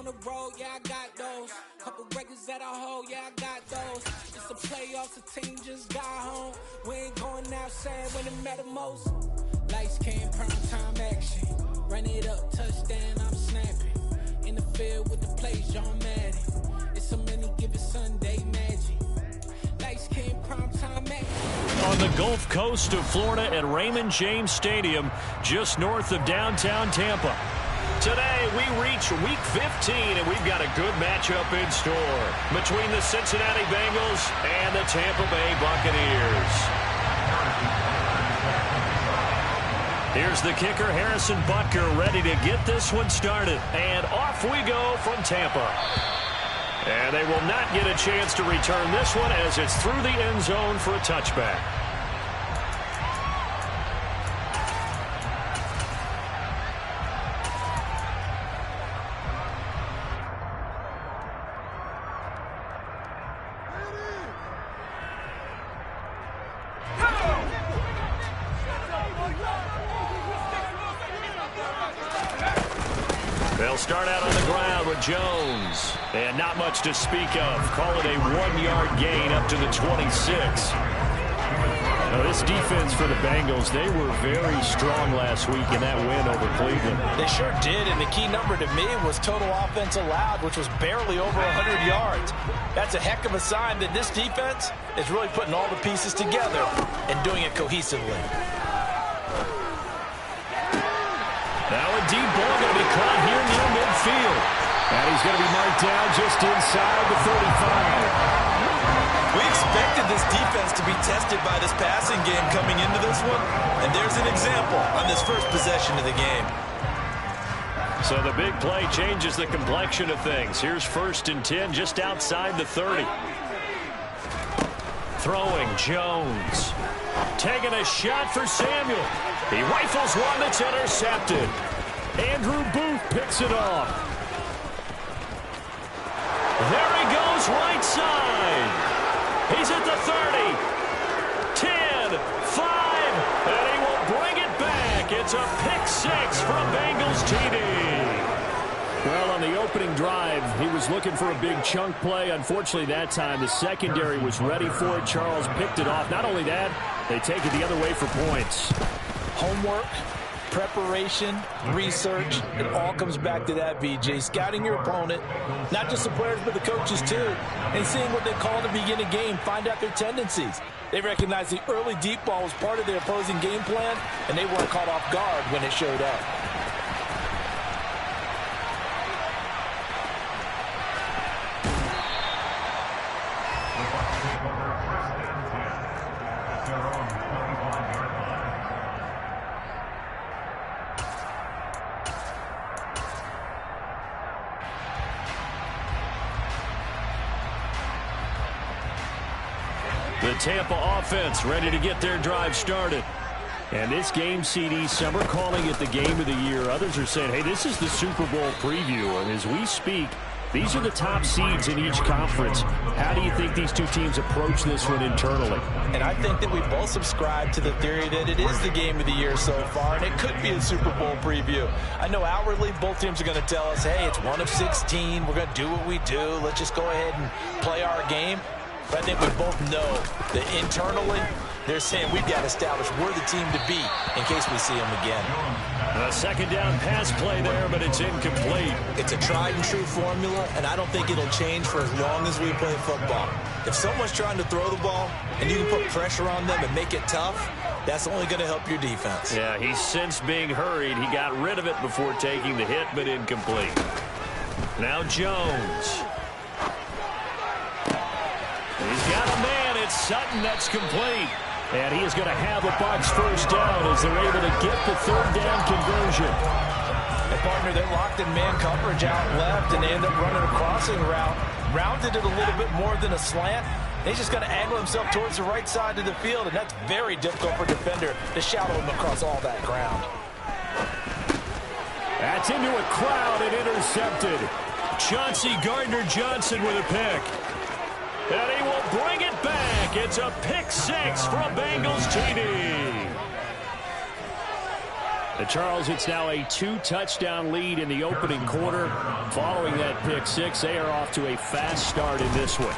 on the road, yeah, I got those. Couple records that I hold, yeah, I got those. It's the playoffs, the team just got home. We ain't going outside when it matter most. Lights came, prime time action. Run it up, touchdown, I'm snapping. In the field with the plays, John Madden. It's so many given Sunday magic. Lights came, prime time action. On the Gulf Coast of Florida at Raymond James Stadium, just north of downtown Tampa. Today, we reach Week 15, and we've got a good matchup in store between the Cincinnati Bengals and the Tampa Bay Buccaneers. Here's the kicker, Harrison Butker, ready to get this one started. And off we go from Tampa. And they will not get a chance to return this one as it's through the end zone for a touchback. They'll start out on the ground with Jones. And not much to speak of. Call it a 1-yard gain up to the 26. Now, this defense for the Bengals, they were very strong last week in that win over Cleveland. They sure did, and the key number to me was total offense allowed, which was barely over 100 yards. That's a heck of a sign that this defense is really putting all the pieces together and doing it cohesively. Now a deep ball going to be caught here near midfield. And he's going to be marked down just inside the 35. We expected this defense to be tested by this passing game coming into this one, and there's an example on this first possession of the game. So the big play changes the complexion of things. Here's 1st and 10 just outside the 30. Throwing Jones. Taking a shot for Samuel. He rifles one that's intercepted. Andrew Booth picks it off. There he goes right side. He's at the 30. 10, 5, and he will bring it back. It's a pick 6 from Bengals TD. Well, on the opening drive, he was looking for a big chunk play. Unfortunately, that time, the secondary was ready for it. Charles picked it off. Not only that, they take it the other way for points. Homework, preparation, research, it all comes back to that, VJ. Scouting your opponent, not just the players, but the coaches too, and seeing what they call to begin a game, find out their tendencies. They recognize the early deep ball was part of their opposing game plan, and they weren't caught off guard when it showed up. The Tampa offense ready to get their drive started. And this game, CD, some are calling it the game of the year. Others are saying, hey, this is the Super Bowl preview. And as we speak, these are the top seeds in each conference. How do you think these two teams approach this one internally? And I think that we both subscribe to the theory that it is the game of the year so far, and it could be a Super Bowl preview. I know outwardly both teams are going to tell us, hey, it's 1 of 16. We're going to do what we do. Let's just go ahead and play our game. But I think we both know that internally, they're saying we've got to establish we're the team to beat in case we see them again. A second down pass play there, but it's incomplete. It's a tried and true formula, and I don't think it'll change for as long as we play football. If someone's trying to throw the ball and you can put pressure on them and make it tough, that's only going to help your defense. Yeah, he's since being hurried. He got rid of it before taking the hit, but incomplete. Now Jones. He's got a man. It's Sutton. That's complete. And he is going to have a Bucs first down as they're able to get the third down conversion. A partner that locked in man coverage out left, and they end up running a crossing route. Rounded it a little bit more than a slant. He's just going to angle himself towards the right side of the field, and that's very difficult for a defender to shadow him across all that ground. That's into a crowd and intercepted. Chauncey Gardner-Johnson with a pick. And he will bring it back. It's a pick 6 from Bengals TD. And Charles, it's now a 2-touchdown lead in the opening quarter. Following that pick six, they are off to a fast start in this one.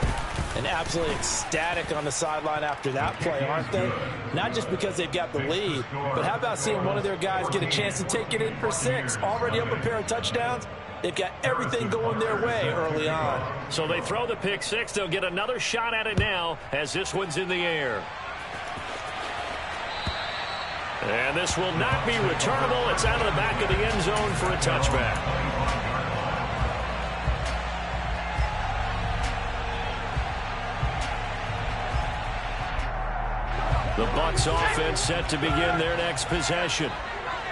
And absolutely ecstatic on the sideline after that play, aren't they? Not just because they've got the lead, but how about seeing one of their guys get a chance to take it in for 6? Already up a pair of touchdowns. They've got everything going their way early on. So they throw the pick six. They'll get another shot at it now as this one's in the air. And this will not be returnable. It's out of the back of the end zone for a touchback. The Bucs offense set to begin their next possession.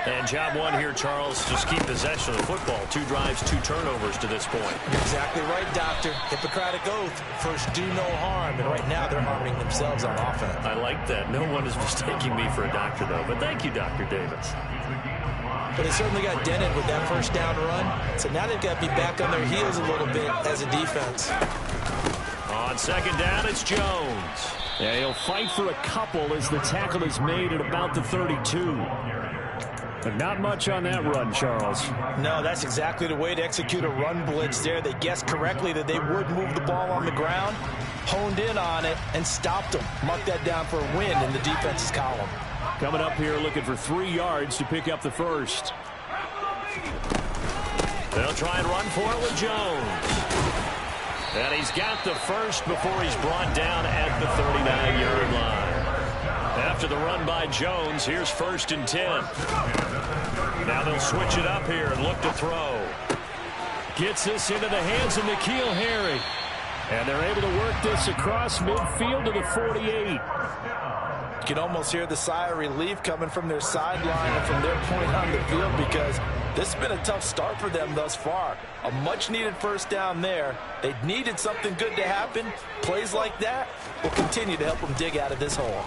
And job one here, Charles, just keep possession of the football. 2 drives, 2 turnovers to this point. You're exactly right, Doctor. Hippocratic oath. First, do no harm. And right now, they're harming themselves on offense. I like that. No one is mistaking me for a doctor, though. But thank you, Dr. Davis. But they certainly got dented with that first down run. So now they've got to be back on their heels a little bit as a defense. On second down, it's Jones. Yeah, he'll fight for a couple as the tackle is made at about the 32. But not much on that run, Charles. No, that's exactly the way to execute a run blitz there. They guessed correctly that they would move the ball on the ground, honed in on it, and stopped them. Mark that down for a win in the defense's column. Coming up here looking for 3 yards to pick up the first. They'll try and run for it with Jones. And he's got the first before he's brought down at the 39-yard line. After the run by Jones, here's 1st and 10. Now they'll switch it up here and look to throw. Gets this into the hands of N'Keal Harry. And they're able to work this across midfield to the 48. You can almost hear the sigh of relief coming from their sideline and from their point on the field because this has been a tough start for them thus far. A much-needed first down there. They needed something good to happen. Plays like that will continue to help them dig out of this hole.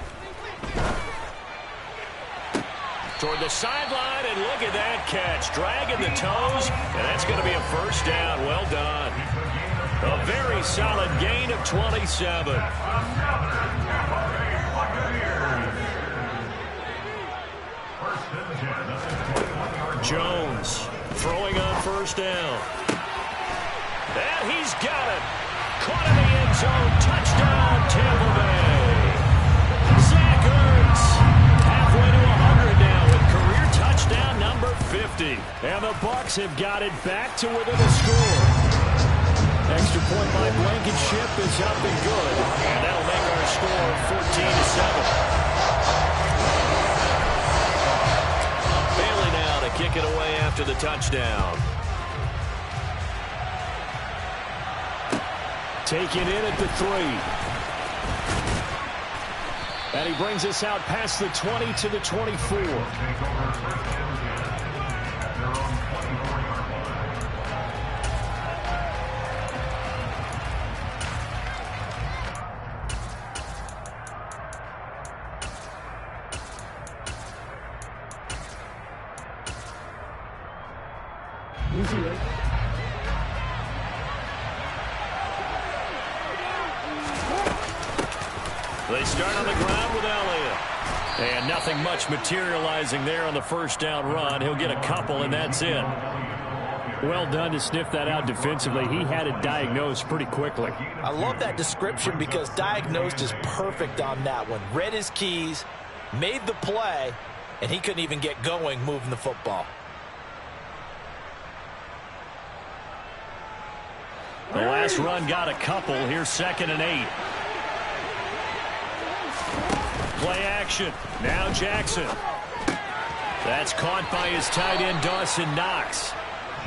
Toward the sideline, and look at that catch. Dragging the toes, and that's going to be a first down. Well done. A very solid gain of 27. Jones throwing on first down. And he's got it. Caught in the end zone. Touchdown, Tampa Bay. Zach Ertz halfway to 100 now with career touchdown number 50. And the Bucs have got it back to within a score. Extra point by Blankenship is up and good. And that'll make our score 14-7. Bailey now to kick it away after the touchdown. Taken in at the 3. And he brings us out past the 20 to the 24. They start on the ground with Elliott. And nothing much materializing there on the first down run. He'll get a couple, and that's it. Well done to sniff that out defensively. He had it diagnosed pretty quickly. I love that description because diagnosed is perfect on that one. Read his keys, made the play, and he couldn't even get going moving the football. The last run got a couple. Here's 2nd and 8. Play action. Now Jackson. That's caught by his tight end, Dawson Knox.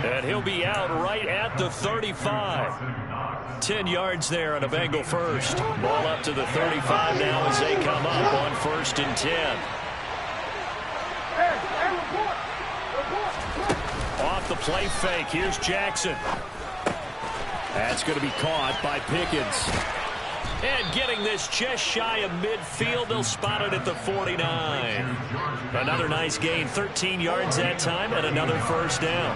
And he'll be out right at the 35. 10 yards there on a Bengal first. Ball up to the 35 now as they come up on 1st and 10. Off the play fake. Here's Jackson. That's going to be caught by Pickens. And getting this just shy of midfield, they'll spot it at the 49. Another nice gain, 13 yards that time, and another first down.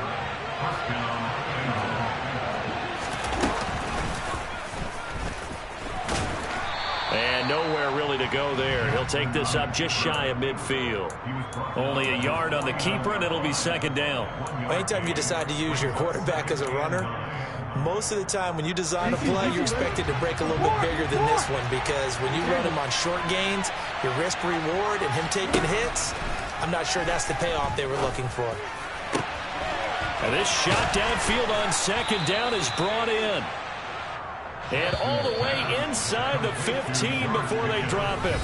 And nowhere really to go there. He'll take this up just shy of midfield. Only a yard on the keeper, and it'll be second down. Anytime you decide to use your quarterback as a runner, most of the time when you design a play, you're expected to break a little bit bigger than this one, because when you run him on short gains, your risk-reward and him taking hits, I'm not sure that's the payoff they were looking for. And this shot downfield on second down is brought in. And all the way inside the 15 before they drop it.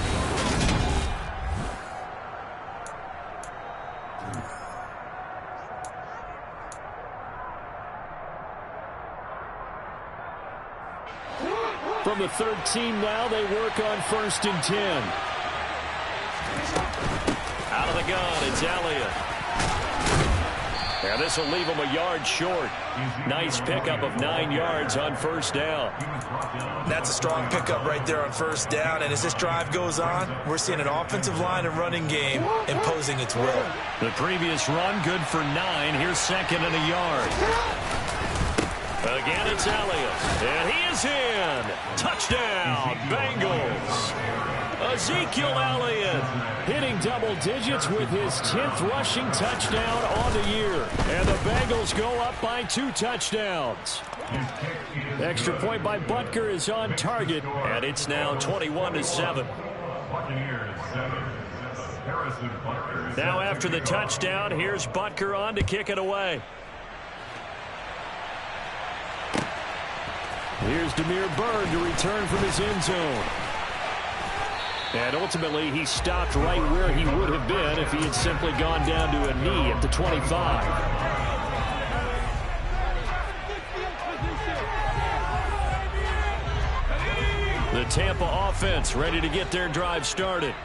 From the 13 now, they work on 1st and 10. Out of the gun, it's Elliott. And this will leave him a yard short. Nice pickup of 9 yards on 1st down. That's a strong pickup right there on 1st down. And as this drive goes on, we're seeing an offensive line and running game imposing its will. The previous run good for 9. Here's 2nd and a yard. Again, it's Elliott. And he is in. Touchdown, Bengals. Ezekiel Elliott hitting double digits with his 10th rushing touchdown on the year. And the Bengals go up by 2 touchdowns. Extra point by Butker is on target, and it's now 21-7. Now after the touchdown, here's Butker on to kick it away. Here's Damiere Byrd to return from his end zone. And ultimately, he stopped right where he would have been if he had simply gone down to a knee at the 25. The Tampa offense ready to get their drive started.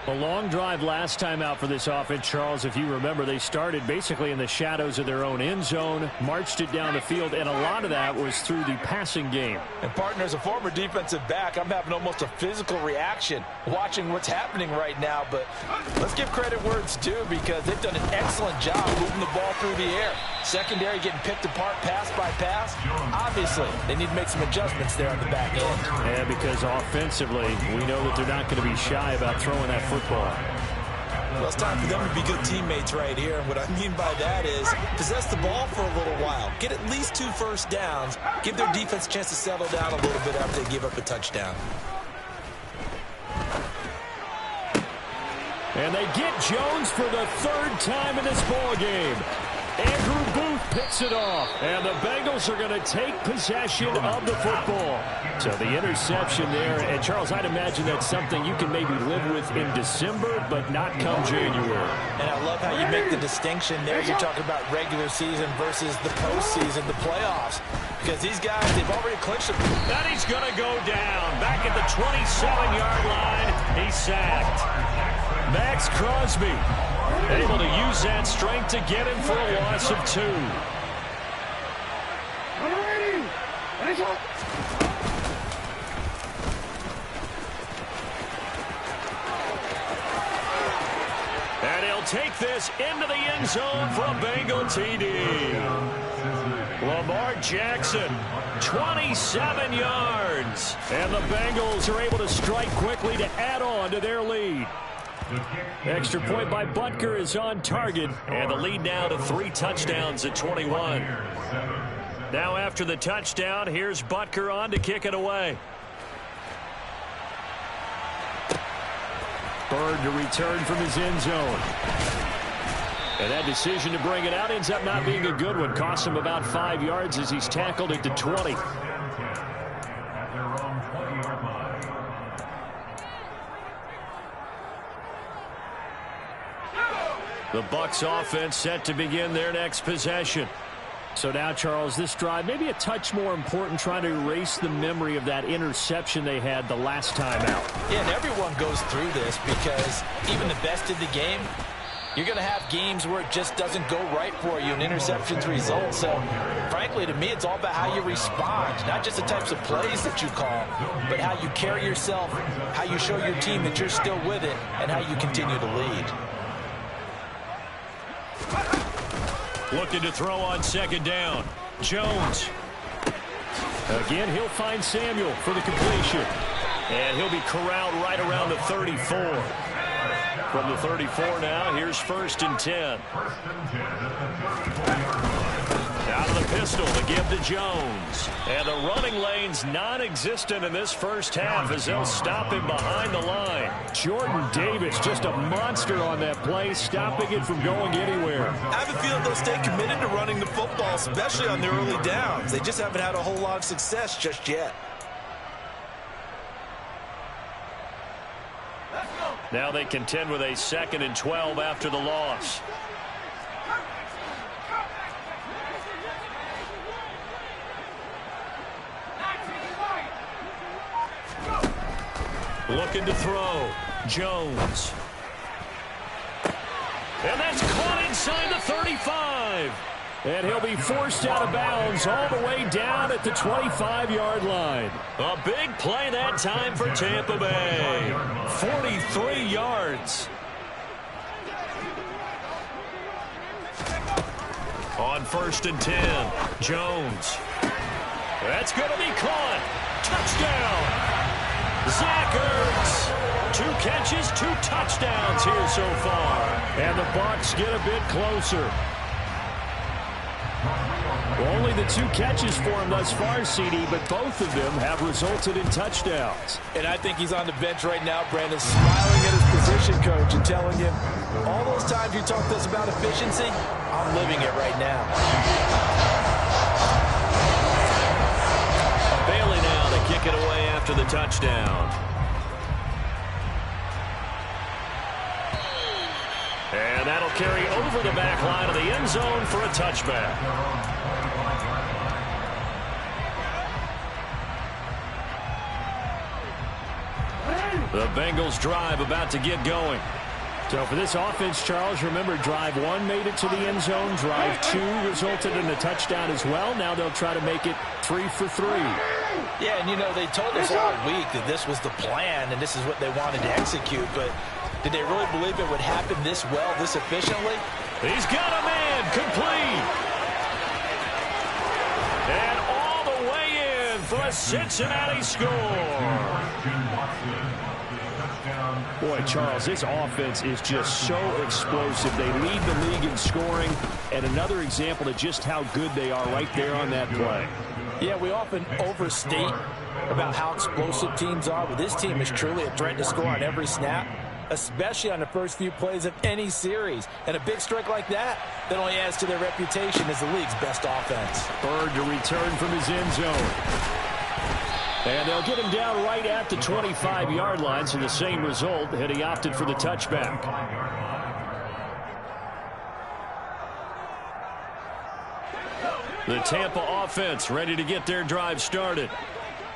A long drive last time out for this offense, Charles. If you remember, they started basically in the shadows of their own end zone, marched it down the field, and a lot of that was through the passing game. And, partner, as a former defensive back, I'm having almost a physical reaction watching what's happening right now. But let's give credit where it's due, because they've done an excellent job moving the ball through the air. Secondary getting picked apart pass by pass. Obviously, they need to make some adjustments there on the back end. Yeah, because offensively, we know that they're not going to be shy about throwing that football. Well, it's time for them to be good teammates right here. And what I mean by that is possess the ball for a little while. Get at least 2 first downs. Give their defense a chance to settle down a little bit after they give up a touchdown. And they get Jones for the 3rd time in this ball game. Andrew Booth picks it off, and the Bengals are going to take possession of the football. So the interception there, and Charles, I'd imagine that's something you can maybe live with in December, but not come January. And I love how you make the distinction there. You're talking about regular season versus the postseason, the playoffs. Because these guys, they've already clinched it. And he's going to go down. Back at the 27-yard line, he's sacked. Max Crosby able to use that strength to get him for a loss of 2. And he'll take this into the end zone for a Bengal TD. Lamar Jackson, 27 yards. And the Bengals are able to strike quickly to add on to their lead. Extra point by Butker is on target, and the lead now to 3 touchdowns at 21. Now after the touchdown, here's Butker on to kick it away. Byrd to return from his end zone. And that decision to bring it out ends up not being a good one. Costs him about 5 yards as he's tackled it to 20. The Bucs offense set to begin their next possession. So now, Charles, this drive maybe a touch more important, trying to erase the memory of that interception they had the last time out. Yeah, and everyone goes through this, because even the best in the game, you're going to have games where it just doesn't go right for you and interceptions result. So, frankly, to me, it's all about how you respond, not just the types of plays that you call, but how you carry yourself, how you show your team that you're still with it, and how you continue to lead. Looking to throw on 2nd down. Jones. Again, he'll find Samuel for the completion. And he'll be corralled right around the 34. From the 34 now, here's 1st and 10. Out of the pistol, the give to Jones. And the running lane's non-existent in this first half as they'll stop him behind the line. Jordan Davis, just a monster on that play, stopping it from going anywhere. I have a feeling they'll stay committed to running the football, especially on their early downs. They just haven't had a whole lot of success just yet. Now they contend with a 2nd and 12 after the loss. Looking to throw. Jones. And that's caught inside the 35. And he'll be forced out of bounds all the way down at the 25-yard line. A big play that time for Tampa Bay. 43 yards. On 1st and 10, Jones. That's going to be caught. Touchdown. Zach Ertz. 2 catches, 2 touchdowns here so far. And the Bucs get a bit closer. Well, only the 2 catches for him thus far, CD, but both of them have resulted in touchdowns. And I think he's on the bench right now, Brandon, smiling at his position coach and telling him, all those times you talked to us about efficiency, I'm living it right now. Bailey now to kick it away after the touchdown. And that'll carry over the back line of the end zone for a touchback. The Bengals drive about to get going. So for this offense, Charles, remember drive 1 made it to the end zone. Drive 2 resulted in a touchdown as well. Now they'll try to make it 3 for 3. Yeah, and you know, they told us all week that this was the plan and this is what they wanted to execute, but did they really believe it would happen this well, this efficiently? He's got a man complete. And all the way in for a Cincinnati score. Boy, Charles, this offense is just so explosive. They lead the league in scoring, and another example of just how good they are right there on that play. Yeah, we often overstate about how explosive teams are, but this team is truly a threat to score on every snap, especially on the first few plays of any series. And a big strike like that only adds to their reputation as the league's best offense. Bird to return from his end zone. And they'll get him down right at the 25-yard line, so the same result had he opted for the touchback. The Tampa offense ready to get their drive started.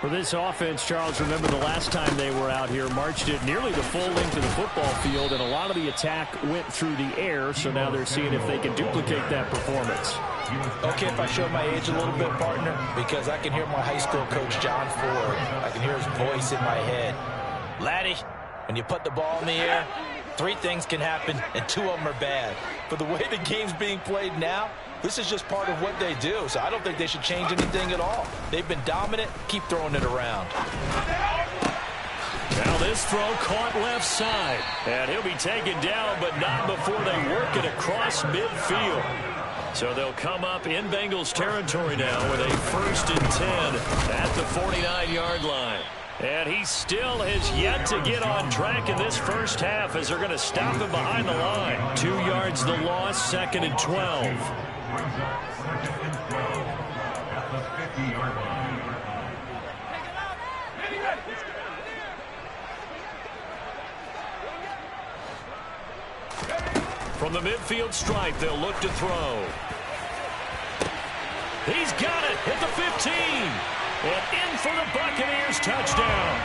For this offense, Charles, remember the last time they were out here, marched it nearly the full length of the football field, and a lot of the attack went through the air, so now they're seeing if they can duplicate that performance. Okay, if I show my age a little bit, partner, because I can hear my high school coach, John Ford. I can hear his voice in my head. Laddie, when you put the ball in the air, 3 things can happen, and 2 of them are bad. But the way the game's being played now, this is just part of what they do, so I don't think they should change anything at all. They've been dominant. Keep throwing it around. Now this throw caught left side. And he'll be taken down, but not before they work it across midfield. So they'll come up in Bengals territory now with a 1st and 10 at the 49-yard line. And he still has yet to get on track in this first half as they're going to stop him behind the line. 2 yards the loss, 2nd and 12. From the midfield stripe, they'll look to throw. He's got it at the 15. And in for the Buccaneers touchdown.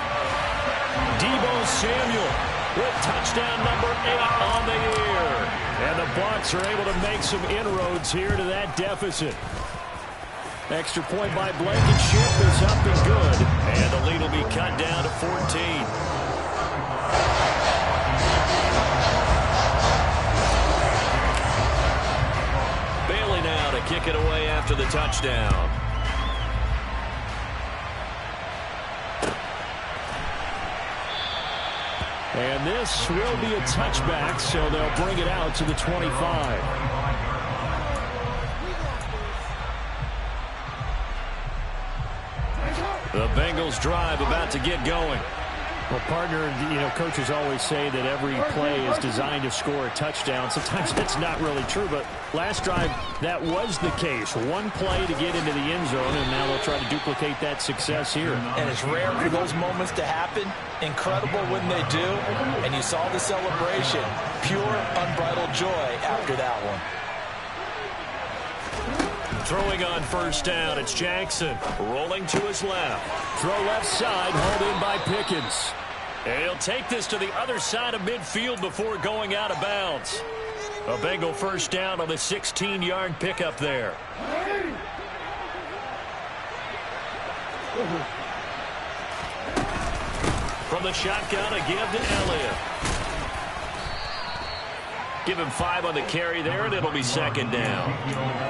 Deebo Samuel with touchdown number 8 on the year. And the Bucs are able to make some inroads here to that deficit. Extra point by Blankenship is up and good. And the lead will be cut down to 14. Bailey now to kick it away after the touchdown. And this will be a touchback, so they'll bring it out to the 25. The Bengals drive about to get going. Well, partner, coaches always say that every play is designed to score a touchdown. Sometimes that's not really true, but last drive, that was the case. One play to get into the end zone, and now they'll try to duplicate that success here. And it's rare for those moments to happen. Incredible when they do. And you saw the celebration. Pure, unbridled joy after that one. Throwing on first down, it's Jackson. Rolling to his left. Throw left side, hauled in by Pickens. And he'll take this to the other side of midfield before going out of bounds. A Bengal first down on the 16-yard pickup there. From the shotgun, a give to Elliott. Give him 5 on the carry there, and it'll be second down.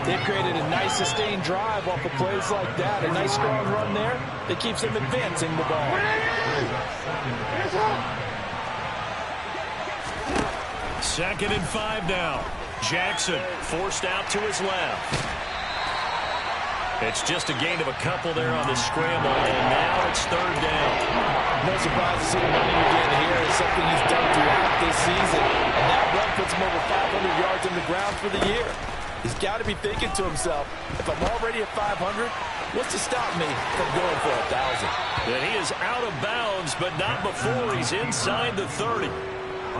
They've created a nice sustained drive off of plays like that. A nice strong run there that keeps them advancing the ball. Second and 5 now. Jackson forced out to his left. It's just a gain of a couple there on the scramble, and now it's third down. No surprise to see the running again here. It's something he's done throughout this season. And that run puts him over 500 yards on the ground for the year. He's got to be thinking to himself, if I'm already at 500, what's to stop me from going for 1,000? And he is out of bounds, but not before he's inside the 30.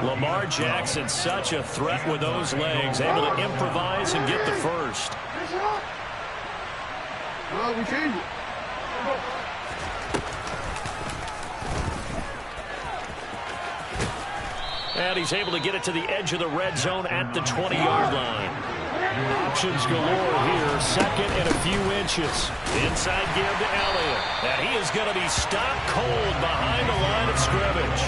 Lamar Jackson, such a threat with those legs, able to improvise and get the first. And he's able to get it to the edge of the red zone at the 20-yard line. Options galore here. Second and a few inches. Inside give to Elliott. And he is going to be stopped cold behind the line of scrimmage.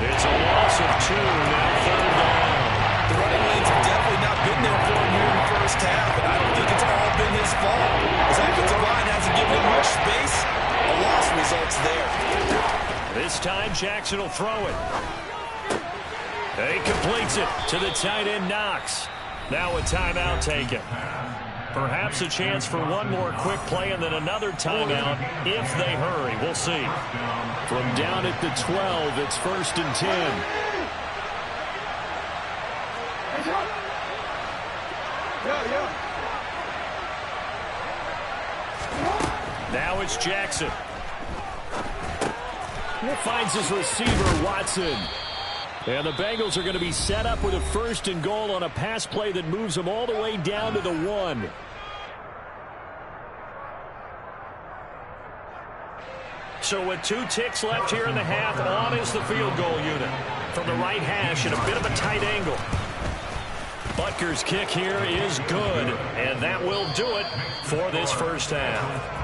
It's a loss of 2, now third down. The running lanes have definitely not been there for him here in the first half, and I don't think it's all been his fault. His offensive line hasn't given him much space. A loss results there. This time Jackson will throw it. He completes it to the tight end Knox. Now a timeout taken. Perhaps a chance for one more quick play and then another timeout if they hurry. We'll see. From down at the 12, it's first and 10. Now it's Jackson. Finds his receiver, Watson. And the Bengals are going to be set up with a first and goal on a pass play that moves them all the way down to the 1. So with 2 ticks left here in the half, on is the field goal unit. From the right hash at a bit of a tight angle. Butker's kick here is good, and that will do it for this first half.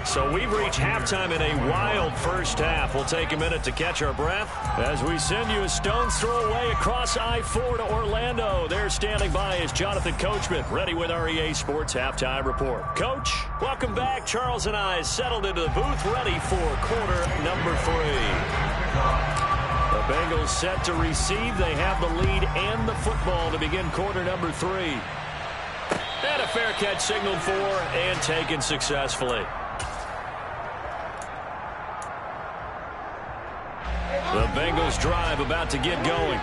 So we've reached halftime in a wild first half. We'll take a minute to catch our breath as we send you a stone's throw away across I-4 to Orlando. There standing by is Jonathan Coachman, ready with our EA Sports Halftime Report. Coach, welcome back. Charles and I settled into the booth, ready for quarter number 3. The Bengals set to receive. They have the lead and the football to begin quarter number 3. And a fair catch signaled for and taken successfully. The Bengals drive about to get going.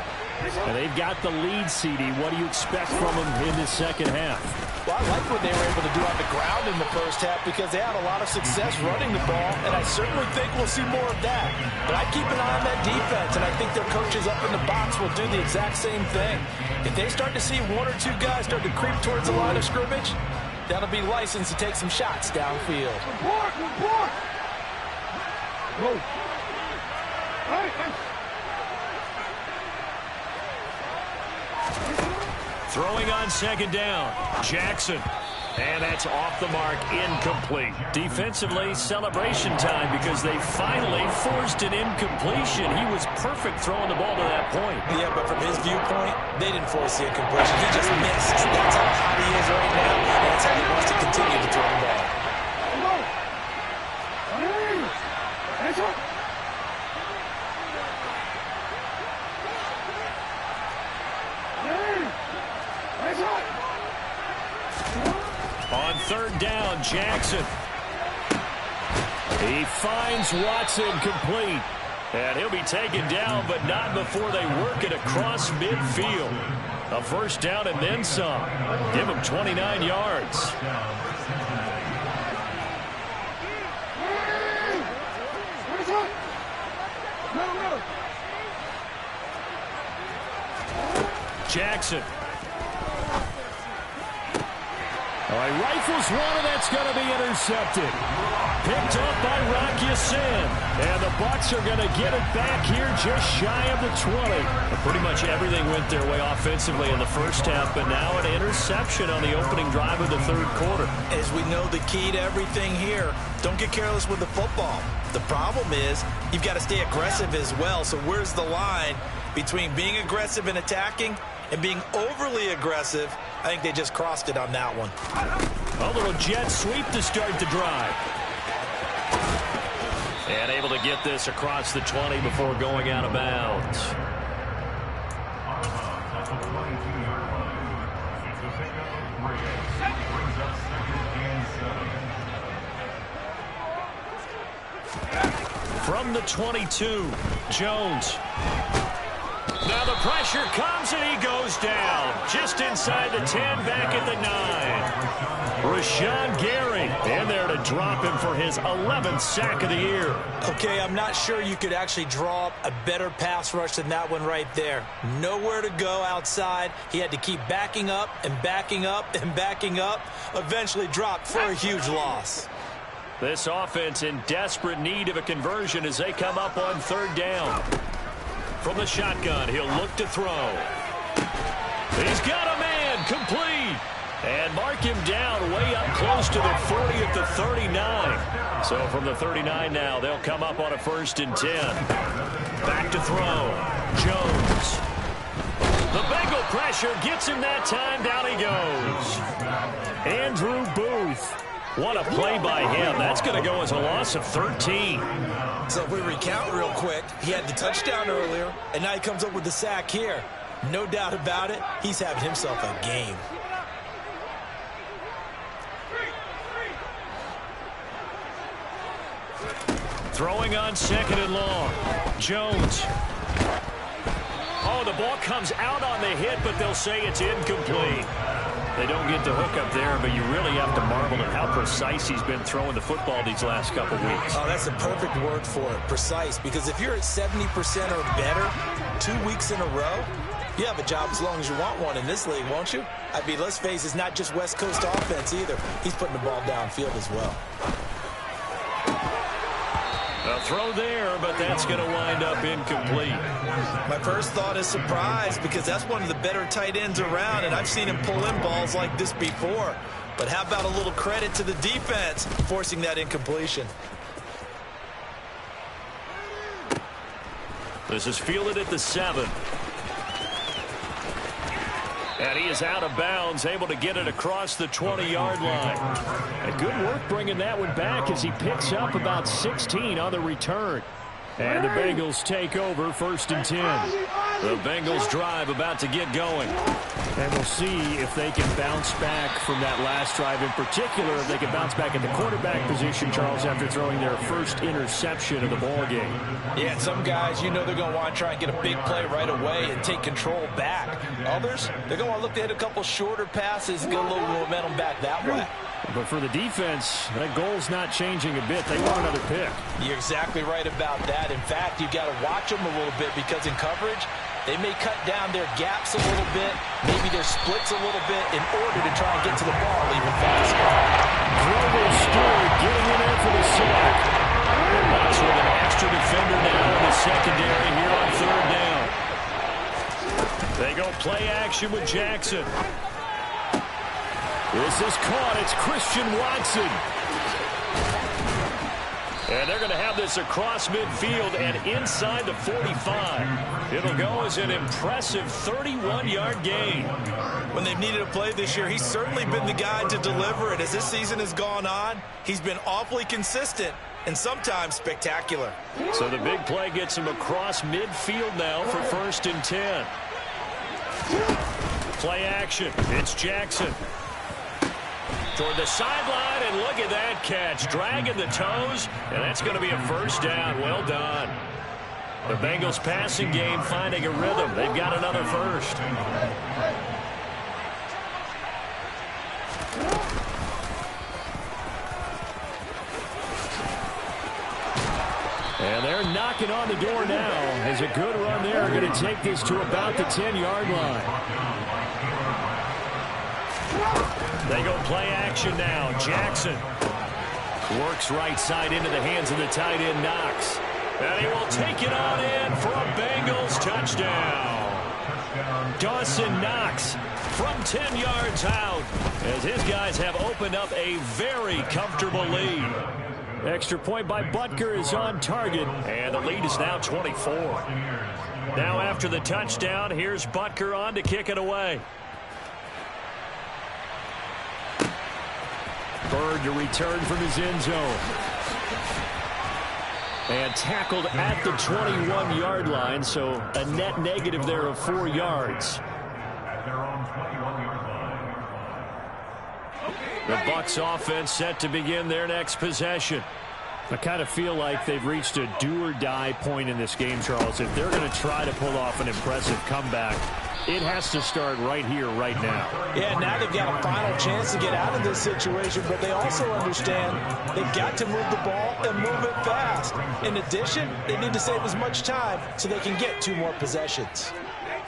And they've got the lead, CD. What do you expect from them in the second half? Well, I like what they were able to do on the ground in the first half because they had a lot of success running the ball, and I certainly think we'll see more of that. But I keep an eye on that defense, and I think their coaches up in the box will do the exact same thing. If they start to see 1 or 2 guys start to creep towards the line of scrimmage, that'll be licensed to take some shots downfield. Whoa. Throwing on second down, Jackson. And that's off the mark, incomplete. Defensively, celebration time because they finally forced an incompletion. He was perfect throwing the ball to that point. Yeah, but from his viewpoint, they didn't force the incompletion. He just missed. That's how hot he is right now, and that's how he wants to continue to throw the ball. third down. Jackson. He finds Watson complete. And he'll be taken down, but not before they work it across midfield. A first down and then some. Give him 29 yards. Jackson. All right, rifles one, and that's going to be intercepted. Picked up by Rock Ya-Sin. And the Bucs are going to get it back here just shy of the 20. But pretty much everything went their way offensively in the first half, but now an interception on the opening drive of the third quarter. As we know, the key to everything here, don't get careless with the football. The problem is you've got to stay aggressive as well. So where's the line between being aggressive and attacking and being overly aggressive? I think they just crossed it on that one. A little jet sweep to start the drive. And able to get this across the 20 before going out of bounds. From the 22, Jones. Now the pressure comes and he goes down. Just inside the 10, back at the 9. Rashawn Gary in there to drop him for his 11th sack of the year. Okay, I'm not sure you could actually draw up a better pass rush than that one right there. Nowhere to go outside. He had to keep backing up and backing up and backing up. Eventually dropped for a huge loss. This offense in desperate need of a conversion as they come up on third down. From the shotgun, he'll look to throw. He's got a man, complete. And mark him down way up close to the 40 at the 39. So from the 39 now, they'll come up on a 1st and 10. Back to throw. Jones. The Bengal pressure gets him that time. Down he goes. Andrew Booth. What a play by him. That's going to go as a loss of 13. So if we recount real quick, he had the touchdown earlier, and now he comes up with the sack here. No doubt about it, he's having himself a game. Throwing on 2nd and long. Jones. Oh, the ball comes out on the hit, but they'll say it's incomplete. They don't get the hook up there, but you really have to marvel at how precise he's been throwing the football these last couple weeks. Oh, that's a perfect word for it, precise. Because if you're at 70% or better 2 weeks in a row, you have a job as long as you want one in this league, won't you? I mean, let's face it, it's not just West Coast offense either. He's putting the ball downfield as well. A throw there, but that's going to wind up incomplete. My first thought is surprise because that's one of the better tight ends around, and I've seen him pull in balls like this before. But how about a little credit to the defense forcing that incompletion? This is fielded at the 7. And he is out of bounds, able to get it across the 20-yard line. And good work bringing that one back as he picks up about 16 on the return. And the Bengals take over 1st and 10. The Bengals drive about to get going. And we'll see if they can bounce back from that last drive. In particular, if they can bounce back at the quarterback position, Charles, after throwing their first interception of the ballgame. Yeah, some guys, you know they're going to want to try and get a big play right away and take control back. Others, they're going to want to look to hit a couple shorter passes and get a little momentum back that way. But for the defense, that goal's not changing a bit. They want another pick. You're exactly right about that. In fact, you've got to watch them a little bit because in coverage, they may cut down their gaps a little bit, maybe their splits a little bit in order to try and get to the ball even faster. Grover Stewart getting in there for the sack. And Bucs with an extra defender now in the secondary here on third down. They go play action with Jackson. This is caught. It's Christian Watson. And they're going to have this across midfield and inside the 45. It'll go as an impressive 31-yard gain. When they've needed a play this year, he's certainly been the guy to deliver it. As this season has gone on, he's been awfully consistent and sometimes spectacular. So the big play gets him across midfield now for 1st and 10. Play action. It's Jackson. toward the sideline, and look at that catch. Dragging the toes, and that's going to be a first down. Well done. The Bengals passing game finding a rhythm. They've got another first. And they're knocking on the door now as a good run there. Going to take this to about the 10-yard line. They go play action now. Jackson works right side into the hands of the tight end, Knox. And he will take it on in for a Bengals touchdown. Dawson Knox from 10 yards out as his guys have opened up a very comfortable lead. Extra point by Butker is on target, and the lead is now 24. Now after the touchdown, here's Butker on to kick it away. Bird to return from his end zone. And tackled at the 21-yard line, so a net negative there of 4 yards. The Bucs offense set to begin their next possession. I kind of feel like they've reached a do-or-die point in this game, Charles. If they're going to try to pull off an impressive comeback, it has to start right here, right now. Yeah, now they've got a final chance to get out of this situation, but they also understand they've got to move the ball and move it fast. In addition, they need to save as much time so they can get 2 more possessions.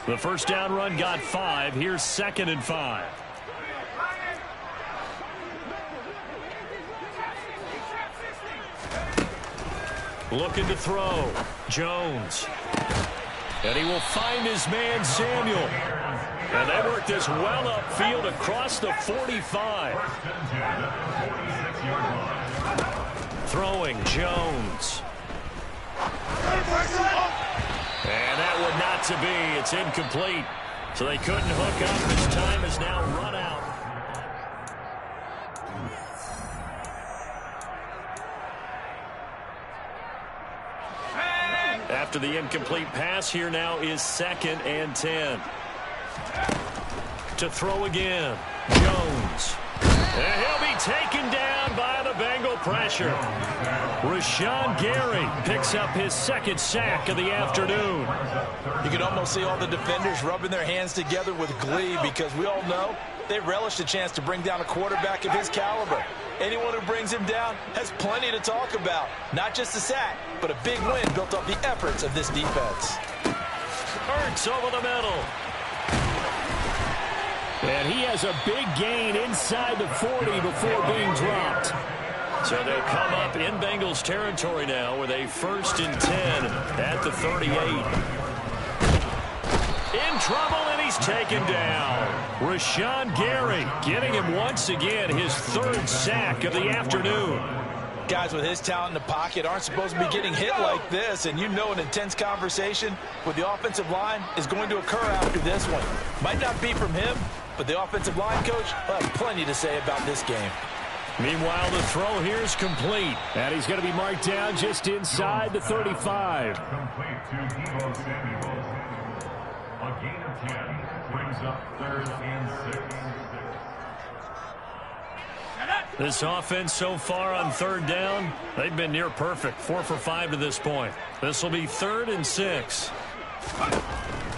The first down run got 5. Here's 2nd and 5. Looking to throw. Jones. And he will find his man, Samuel. And they work this well upfield across the 45. Throwing, Jones. And that would not to be. It's incomplete. So they couldn't hook up. His time is now run out. After the incomplete pass, here now is 2nd and 10. To throw again. Jones. And he'll be taken down by the Bengal pressure. Rashawn Gary picks up his 2nd sack of the afternoon. You can almost see all the defenders rubbing their hands together with glee because we all know they relish the chance to bring down a quarterback of his caliber. Anyone who brings him down has plenty to talk about. Not just a sack, but a big win built off the efforts of this defense. Hurts over the middle. And he has a big gain inside the 40 before being dropped. So they'll come up in Bengals territory now with a 1st and 10 at the 38. In trouble, and he's taken down. Rashawn Gary getting him once again his 3rd sack of the afternoon. Guys with his talent in the pocket aren't supposed to be getting hit like this, and you know an intense conversation with the offensive line is going to occur after this one. Might not be from him, but the offensive line coach will have plenty to say about this game. Meanwhile, the throw here is complete. And he's going to be marked down just inside the 35. Complete to Deebo Samuel. A gain of 10 brings up 3rd and 6. This offense so far on 3rd down, they've been near perfect. 4 for 5 to this point. This will be 3rd and 6.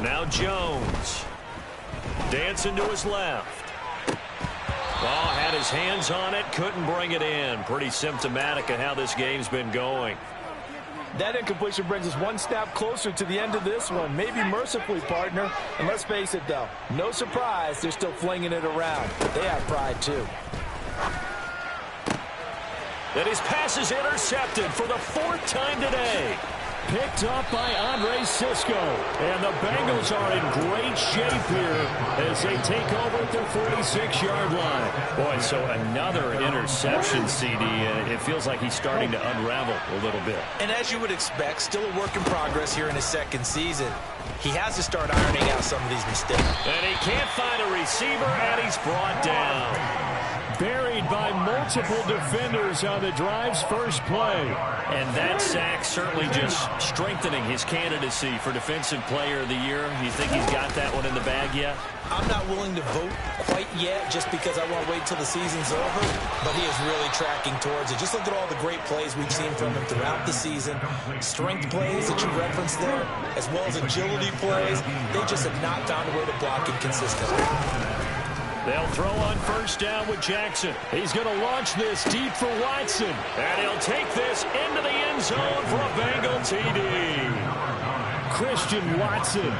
Now Jones. Dancing to his left. Ball had his hands on it, couldn't bring it in. Pretty symptomatic of how this game's been going. That incompletion brings us 1 snap closer to the end of this one. Maybe mercifully, partner. And let's face it, though, no surprise they're still flinging it around. They have pride, too. And his pass is intercepted for the 4th time today. Picked up by Andre Cisco. And the Bengals are in great shape here as they take over at their 46-yard line. Boy, so another interception, CD. It feels like he's starting to unravel a little bit. And as you would expect, still a work in progress here in his 2nd season. He has to start ironing out some of these mistakes. And he can't find a receiver, and he's brought down. buried by multiple defenders on the drive's first play. And that sack certainly just strengthening his candidacy for Defensive Player of the Year. You think he's got that one in the bag yet? I'm not willing to vote quite yet just because I want to wait till the season's over, but he is really tracking towards it. Just look at all the great plays we've seen from him throughout the season. Strength plays that you referenced there, as well as agility plays. They just have not found a way to block it consistently. They'll throw on first down with Jackson. He's going to launch this deep for Watson. And he'll take this into the end zone for a Bengal TD. Christian Watson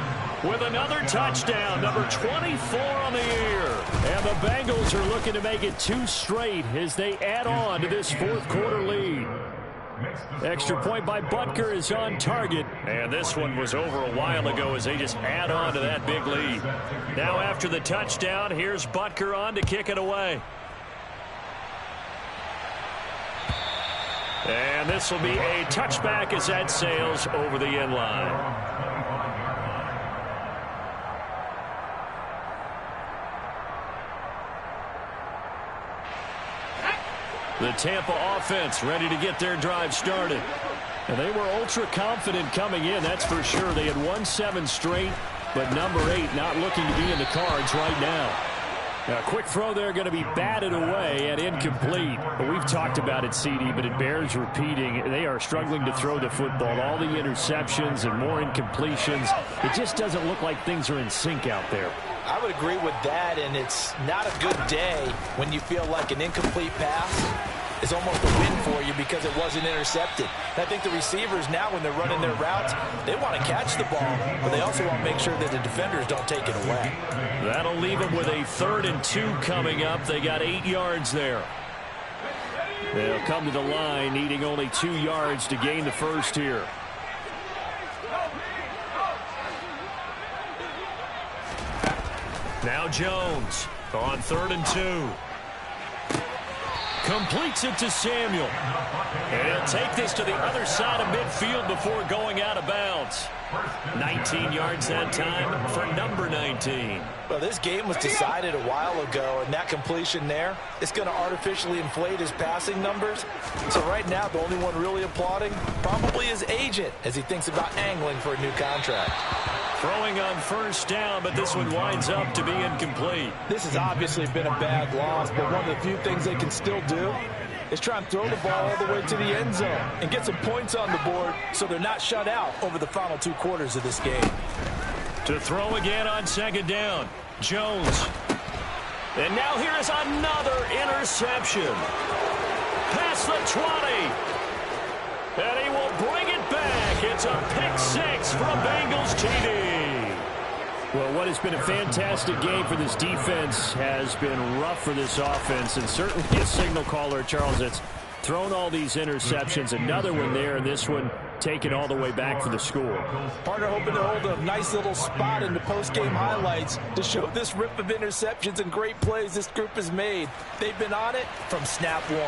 with another touchdown, number 24 on the year. And the Bengals are looking to make it 2 straight as they add on to this fourth quarter lead. Extra point by Butker is on target. And this one was over a while ago as they just add on to that big lead. Now after the touchdown, here's Butker on to kick it away. And this will be a touchback as that sails over the end line. The Tampa offense ready to get their drive started. And they were ultra confident coming in, that's for sure. They had won 7 straight, but number 8 not looking to be in the cards right now. A quick throw there going to be batted away and incomplete. But we've talked about it, CD, but it bears repeating. They are struggling to throw the football. All the interceptions and more incompletions. It just doesn't look like things are in sync out there. I would agree with that, and it's not a good day when you feel like an incomplete pass is almost a win for you because it wasn't intercepted. And I think the receivers now, when they're running their routes, they want to catch the ball, but they also want to make sure that the defenders don't take it away. That'll leave them with a 3rd and 2 coming up. They got 8 yards there. They'll come to the line needing only 2 yards to gain the first here. Now Jones on 3rd and 2. Completes it to Samuel. And he'll take this to the other side of midfield before going out of bounds. 19 yards that time for number 19. Well, this game was decided a while ago, and that completion there is going to artificially inflate his passing numbers. So right now, the only one really applauding probably his agent as he thinks about angling for a new contract. Throwing on first down, but this one winds up to be incomplete. This has obviously been a bad loss, but one of the few things they can still do is try and throw the ball all the way to the end zone and get some points on the board so they're not shut out over the final 2 quarters of this game. To throw again on 2nd down, Jones. And now here is another interception. Past the 20. And he will bring it back. It's a pick 6 from Bengals TD. Well, what has been a fantastic game for this defense has been rough for this offense, and certainly a signal caller, Charles, that's thrown all these interceptions. Another one there, and this one taken all the way back for the score. Partner hoping to hold a nice little spot in the post-game highlights to show this rip of interceptions and great plays this group has made. They've been on it from snap 1.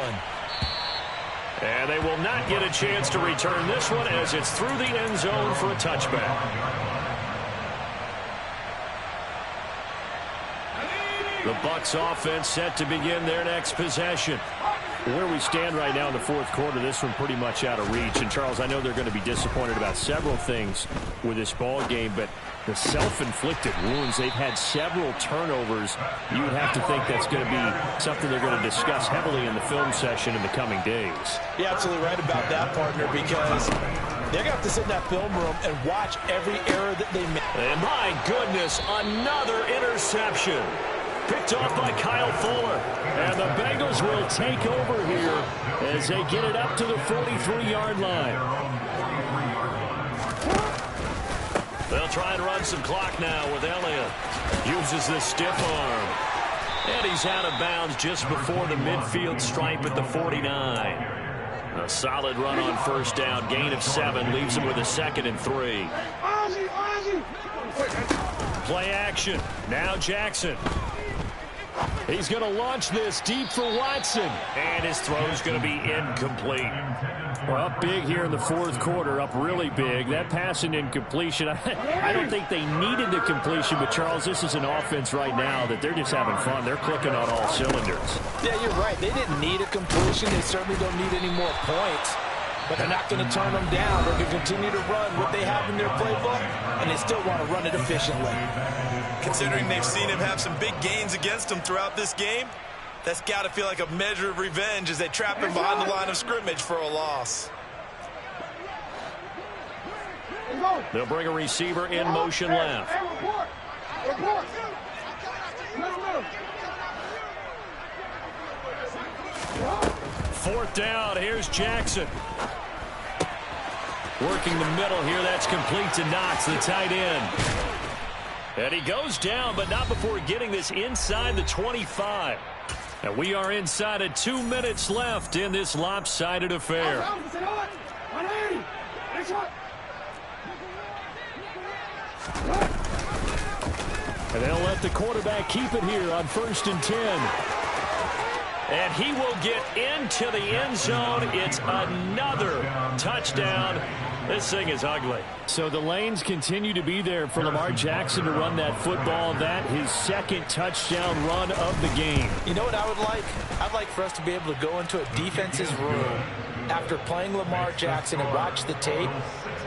And they will not get a chance to return this one as it's through the end zone for a touchback. The Bucs offense set to begin their next possession. Where we stand right now in the fourth quarter, this one pretty much out of reach. And, Charles, I know they're going to be disappointed about several things with this ball game, but the self-inflicted wounds, they've had several turnovers. You would have to think that's going to be something they're going to discuss heavily in the film session in the coming days. You're absolutely right about that, partner, because they're going to have to sit in that film room and watch every error that they make. And, my goodness, another interception. Picked off by Kyle Fuller. And the Bengals will take over here as they get it up to the 43-yard line. They'll try and run some clock now with Elliott. Uses the stiff arm. And he's out of bounds just before the midfield stripe at the 49. A solid run on first down. Gain of 7 leaves him with a 2nd and 3. Play action. Now Jackson. He's going to launch this deep for Watson. And his throw's going to be incomplete. Well, up big here in the fourth quarter, up really big. That pass and incompletion, I don't think they needed the completion, but, Charles, this is an offense right now that they're just having fun. They're clicking on all cylinders. Yeah, you're right. They didn't need a completion. They certainly don't need any more points. But they're not going to turn them down. They're going to continue to run what they have in their playbook, and they still want to run it efficiently. Considering they've seen him have some big gains against them throughout this game, that's got to feel like a measure of revenge as they trap him behind the line of scrimmage for a loss. They'll bring a receiver in motion left. Fourth down, here's Jackson. Working the middle here, that's complete to Knox, the tight end. And he goes down, but not before getting this inside the 25. And we are inside of 2 minutes left in this lopsided affair. And they'll let the quarterback keep it here on 1st and 10. And he will get into the end zone. It's another touchdown. This thing is ugly. So the lanes continue to be there for Lamar Jackson to run that football. That his second touchdown run of the game. You know what I would like? I'd like for us to be able to go into a defense's room after playing Lamar Jackson and watch the tape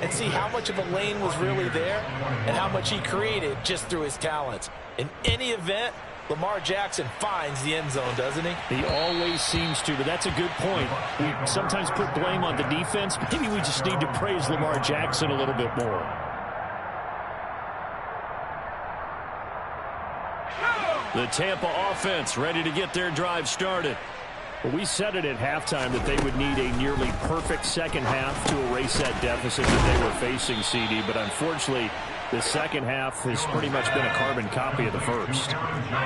and see how much of a lane was really there and how much he created just through his talents. In any event, Lamar Jackson finds the end zone, doesn't he? He always seems to, but that's a good point. We sometimes put blame on the defense. Maybe we just need to praise Lamar Jackson a little bit more. The Tampa offense ready to get their drive started. Well, we said it at halftime that they would need a nearly perfect second half to erase that deficit that they were facing, CD, but unfortunately, the second half has pretty much been a carbon copy of the first.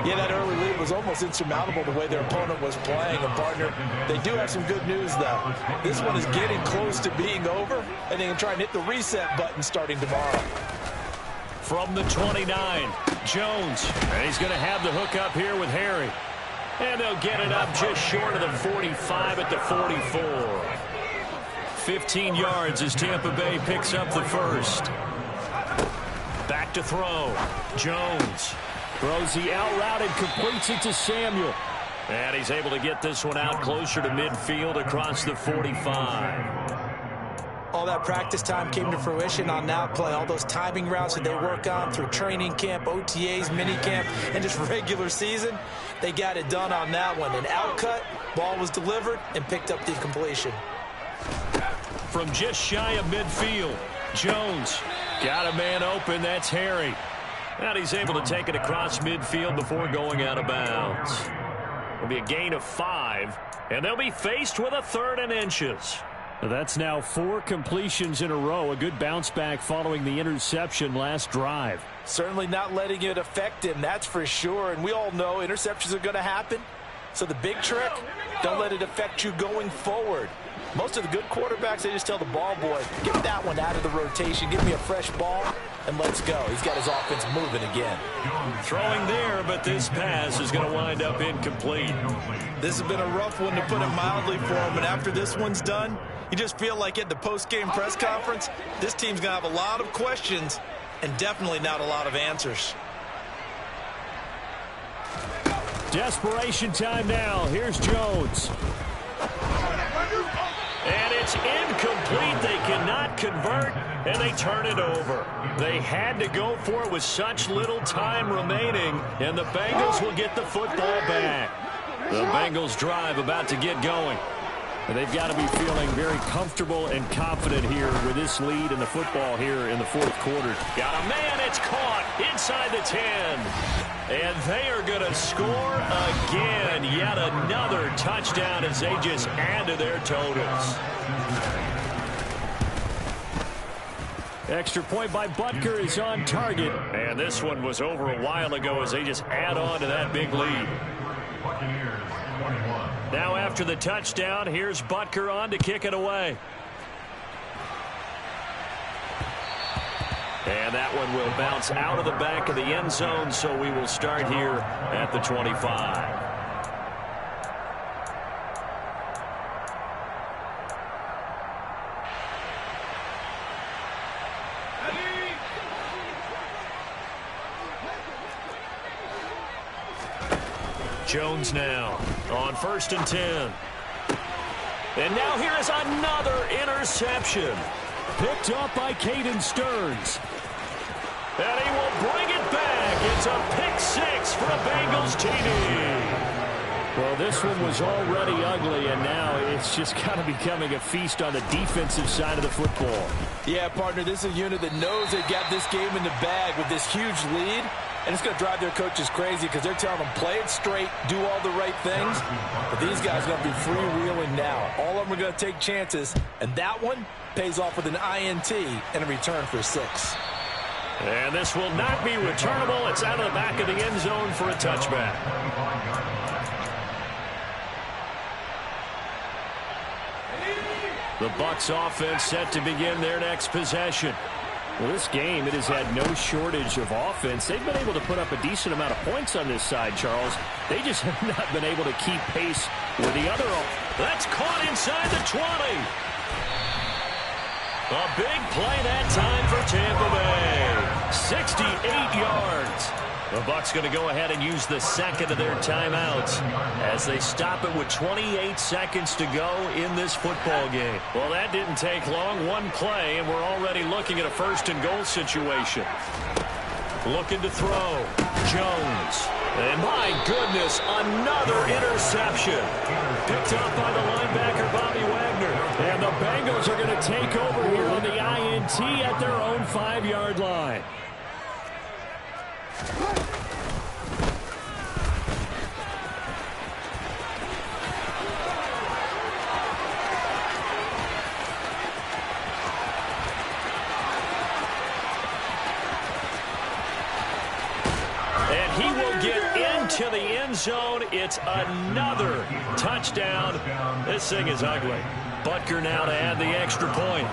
Yeah, that early lead was almost insurmountable the way their opponent was playing. And, partner, they do have some good news, though. This one is getting close to being over, and they can try and hit the reset button starting tomorrow. From the 29, Jones. And he's going to have the hook up here with Harry. And they'll get it up just short of the 45 at the 44. 15 yards as Tampa Bay picks up the first. Back to throw. Jones throws the out route and completes it to Samuel. And he's able to get this one out closer to midfield across the 45. All that practice time came to fruition on that play. All those timing routes that they work on through training camp, OTAs, minicamp, and just regular season, they got it done on that one. An out cut, ball was delivered, and picked up the completion. From just shy of midfield, Jones got a man open. That's Harry. And he's able to take it across midfield before going out of bounds. It'll be a gain of 5, and they'll be faced with a 3rd and inches. That's now 4 completions in a row. A good bounce back following the interception last drive. Certainly not letting it affect him, that's for sure. And we all know interceptions are going to happen. So the big trick, don't let it affect you going forward. Most of the good quarterbacks, they just tell the ball boy, get that one out of the rotation, give me a fresh ball, and let's go. He's got his offense moving again. Throwing there, but this pass is going to wind up incomplete. This has been a rough one, to put it mildly, for him. And after this one's done, you just feel like at the post-game press conference, this team's going to have a lot of questions and definitely not a lot of answers. Desperation time now. Here's Jones. And it's incomplete. They cannot convert, and they turn it over. They had to go for it with such little time remaining, and the Bengals will get the football back. The Bengals drive about to get going. And they've got to be feeling very comfortable and confident here with this lead in the football here in the fourth quarter. Got a man, it's caught inside the 10. And they are going to score again. Yet another touchdown as they just add to their totals. Extra point by Butker is on target. And this one was over a while ago as they just add on to that big lead. Now after the touchdown, here's Butker on to kick it away. And that one will bounce out of the back of the end zone, so we will start here at the 25. Jones now on 1st and 10. And now here is another interception. Picked up by Caden Stearns. And he will bring it back. It's a pick six for a Bengals TD. Well, this one was already ugly, and now it's just kind of becoming a feast on the defensive side of the football. Yeah, partner, this is a unit that knows they've got this game in the bag with this huge lead, and it's going to drive their coaches crazy because they're telling them play it straight, do all the right things, but these guys are going to be freewheeling now. All of them are going to take chances, and that one pays off with an INT and a return for 6. And this will not be returnable. It's out of the back of the end zone for a touchback. The Bucs offense set to begin their next possession. Well, this game, it has had no shortage of offense. They've been able to put up a decent amount of points on this side, Charles. They just have not been able to keep pace with the other. That's caught inside the 20. A big play that time for Tampa Bay. 68 yards. The Bucs going to go ahead and use the second of their timeouts as they stop it with 28 seconds to go in this football game. Well, that didn't take long. One play, and we're already looking at a 1st and goal situation. Looking to throw. Jones. And my goodness, another interception. Picked up by the linebacker, Bobby Wagner. And the Bengals are going to take over here on the INT at their own 5-yard line. And he will get into the end zone. It's another touchdown. This thing is ugly. Butker now to add the extra point.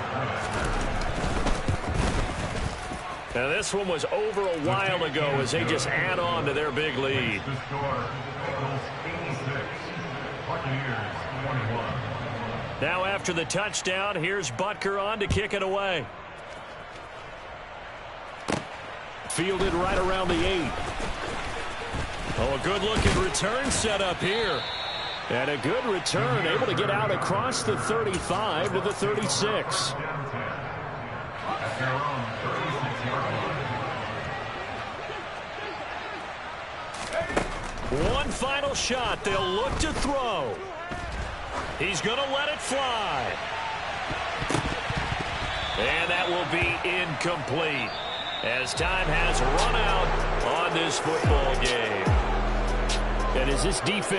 Now this one was over a while ago as they just add on to their big lead. Now after the touchdown, here's Butker on to kick it away. Fielded right around the 8. Oh, a good-looking return set up here. And a good return, able to get out across the 35 to the 36. One final shot. They'll look to throw. He's going to let it fly. And that will be incomplete as time has run out on this football game. And as this defense